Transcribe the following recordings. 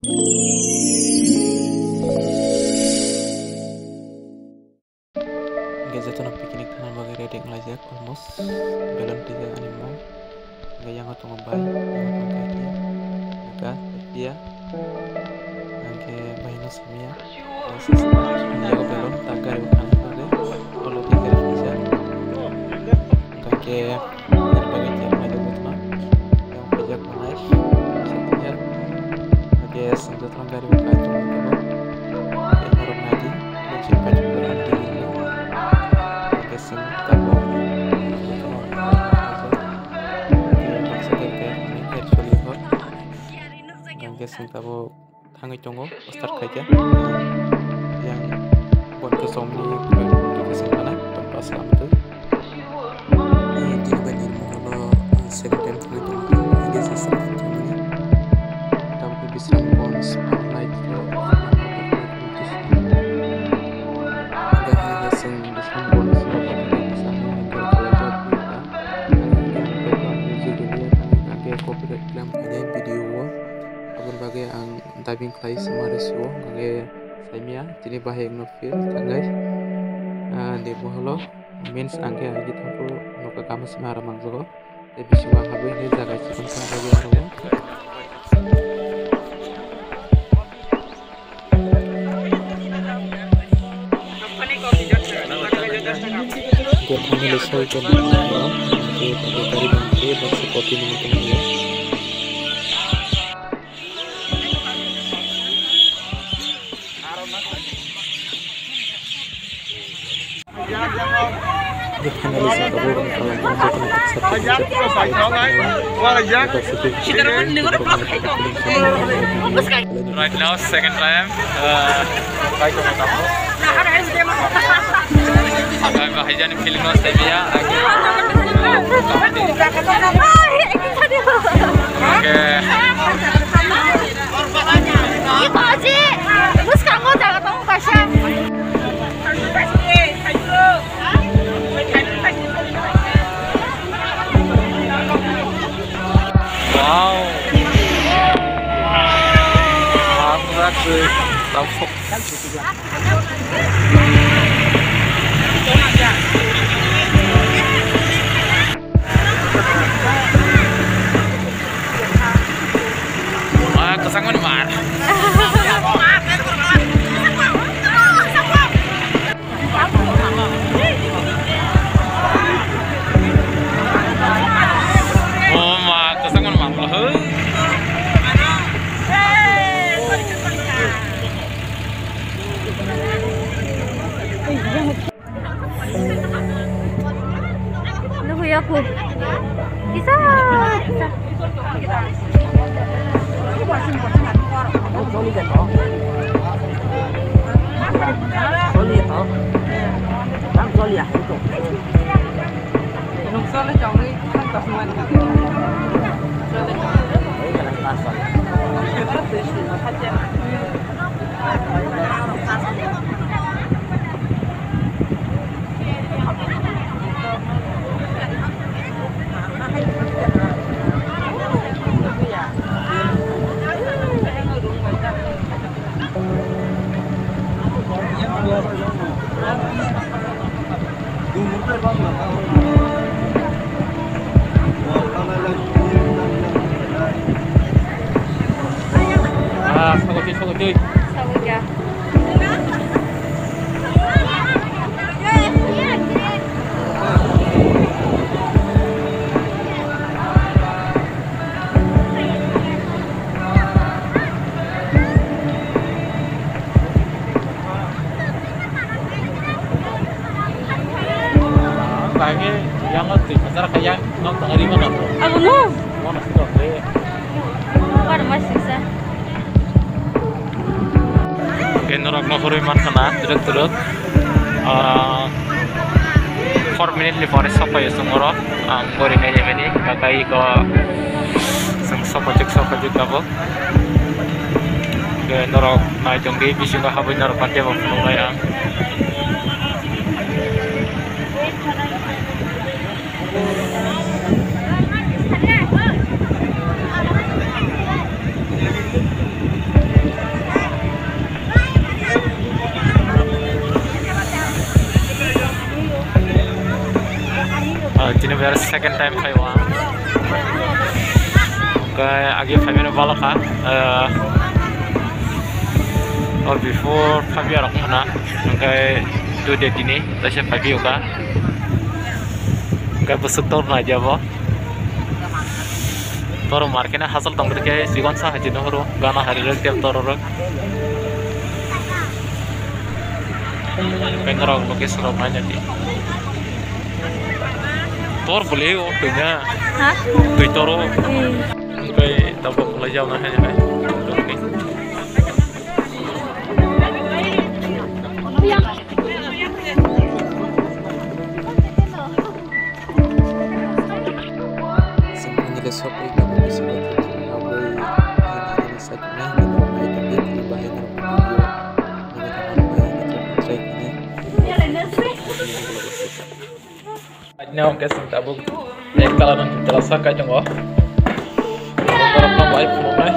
Jatuh na piknik tanan bagai redek ngelajak almost dalam 3 animal gak yang atau ngebay yang atau kaki agak dia angke bahino samia dia ko belon tagar bukan bagai kalau tiga bisa angke berbagai cara ngajak utma yang pajak menaik setiap bagi senjata tanggari bukan itu mengkabak kayak norok nadi lojik pajak berhenti sing tabo sing tabo hangi chongo start kaja yang buat ke somni ke sana tempat selamat di banir moholo second time kali itu dia sesat ini tapi bisa bonus like ada sing bisa bonus copyright claim kanya video berbagai ang diving clay semua resio kage saimia jadi bahaya no feel thanglai de moholo means angke agi tapu no ka kam semara mangso te biswa habe ni jaga cikon sang bagi aro dia panggil soal ke dari bangke bakso kopi minum ya. Right now, second time. Agak bahagian feeling nostalgia. Wow. Langsung. Kesangan mar. Oh ma, kesangan mar lah. Nuhu ya ku. Bisa. Sago cuy. Sago ya. Lagi yang ngerti pasar kayak nonton dari mana tuh? Aku nu. Mana sih tuh? War masih sa. Norak nohuriman kana turut 4 minute li forest sapa ya sumoro ang gori na yemeni kakai ko sang sapa juk abo ke norak na jongge bisu ga habu norak pate ba funai ang Tini biar second time Taiwan. Kayak agi 5 minute balik ha. Or before 5 year aku mana. Kayak do date ini, tasya 5 year ka. Kayak besutor na jabo. Toro marketnya hasil tanggur kayak sigon sah haji nohro. Gana hari rek tiap toro rek. Pengerang lukis romanya di. Tor boleh oh punya. Hah? Tuh toro. Kayak tabok mulai jauh nah hanya. Oke. Semuanya le sopai kamu bisa betul awal ini saatnya kita mulai dengan perubahan Now guys, tabuk yang kalau nanti terasa kayak jenggo. Beberapa baik mulai.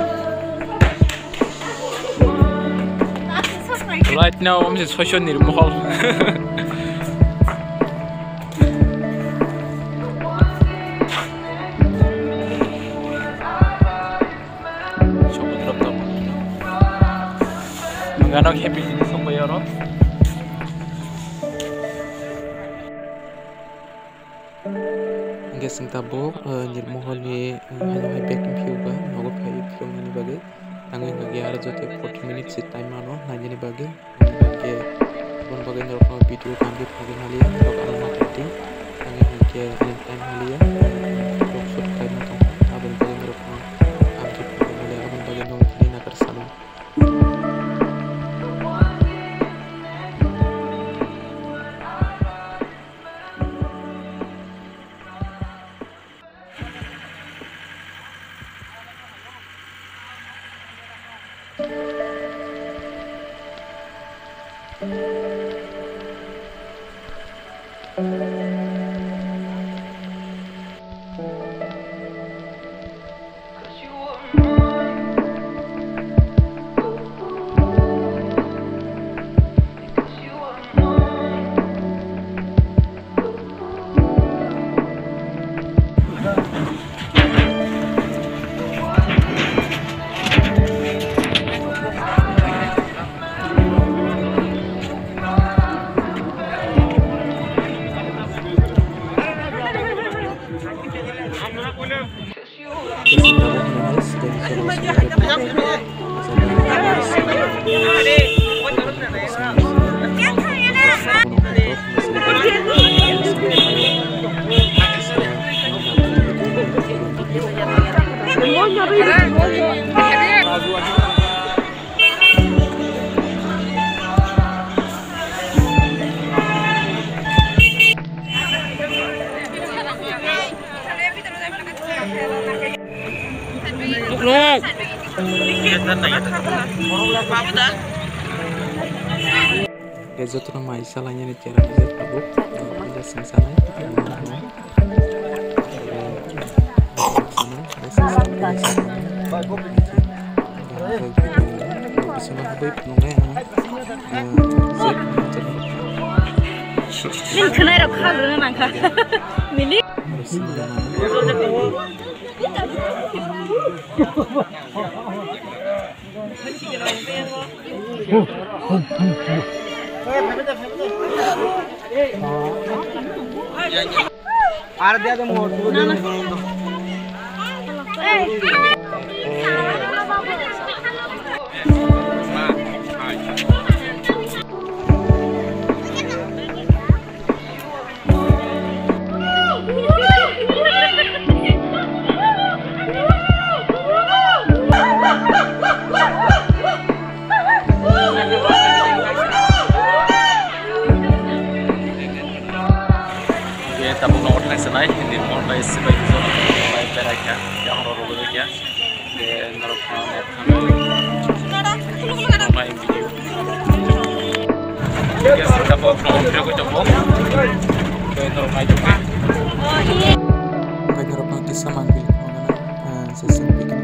Right now, I'm just fashion Neermahal. Coba drop tabuk. Ganong happy ini sampai ya roh. Sing tabok Neermahal ni hanya hai baking view ba nogo pai view ni bage tangai ngagi ara jote 40 minutes time mano nanya ni bage bon bage ndor video complete bage halia dog ara marketing tangai ngagi time halia dog shot time to abon bage ndor complete bage halia abon bage no ni na persana Joto nama isalahnya ni tiara di tabuk ada sing sana dia ada mau tabung nomor nasional ini mulai sebagai zona mulai beraknya yang orang bekerja dan merupakan main video. Guys, kita mau video coba. Dan normal juga. Mereka orang kisah manggil mengenai sesuatu